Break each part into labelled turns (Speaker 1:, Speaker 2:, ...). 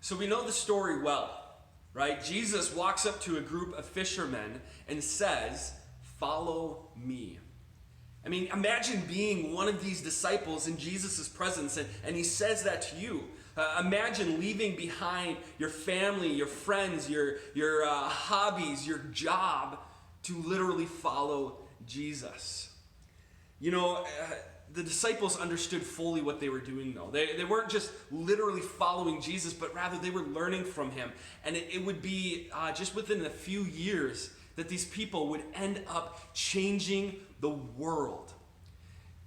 Speaker 1: So we know the story well, right? Jesus walks up to a group of fishermen and says, "Follow me." I mean, imagine being one of these disciples in Jesus' presence, and he says that to you. Imagine leaving behind your family, your friends, your hobbies, your job to literally follow Jesus. You know, the disciples understood fully what they were doing, though. They weren't just literally following Jesus, but rather they were learning from him. And it would be just within a few years that these people would end up changing the world.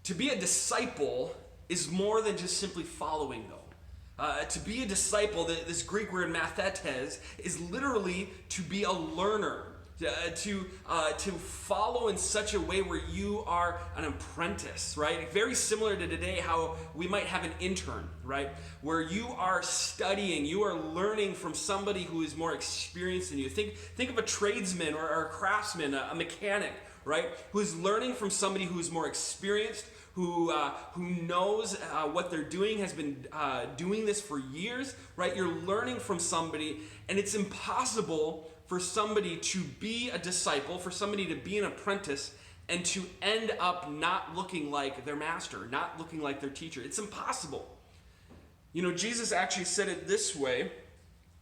Speaker 1: To be a disciple is more than just simply following, though. To be a disciple, this Greek word mathetes, is literally to be a learner. To follow in such a way where you are an apprentice, right? Very similar to today, how we might have an intern, right? Where you are studying, you are learning from somebody who is more experienced than you. Think of a tradesman or a craftsman, a mechanic, right? Who is learning from somebody who is more experienced, who knows what they're doing, has been doing this for years, right? You're learning from somebody, and it's impossible for somebody to be a disciple, for somebody to be an apprentice, and to end up not looking like their master, not looking like their teacher. It's impossible. You know, Jesus actually said it this way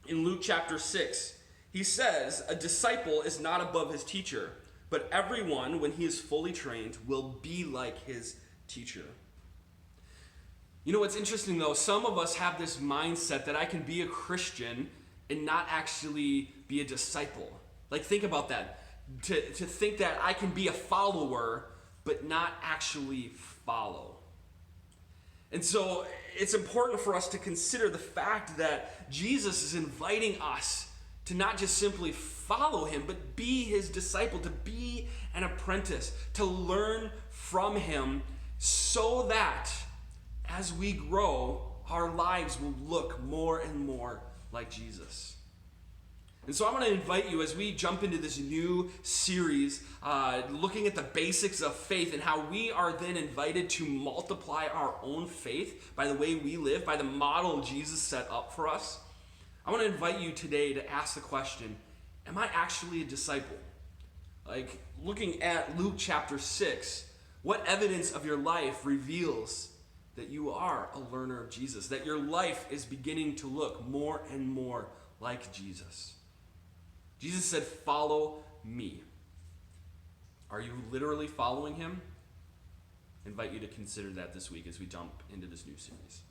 Speaker 1: in Luke chapter 6. He says, "A disciple is not above his teacher, but everyone, when he is fully trained, will be like his teacher." You know what's interesting, though? Some of us have this mindset that I can be a Christian and not actually be a disciple. Like, think about that. To think that I can be a follower, but not actually follow. And so it's important for us to consider the fact that Jesus is inviting us to not just simply follow him, but be his disciple, to be an apprentice, to learn from him, so that as we grow, our lives will look more and more like Jesus. And so I want to invite you, as we jump into this new series, looking at the basics of faith and how we are then invited to multiply our own faith by the way we live, by the model Jesus set up for us. I want to invite you today to ask the question, am I actually a disciple? Like, looking at Luke chapter 6, what evidence of your life reveals that you are a learner of Jesus, that your life is beginning to look more and more like Jesus? Jesus said, "Follow me." Are you literally following him? I invite you to consider that this week as we jump into this new series.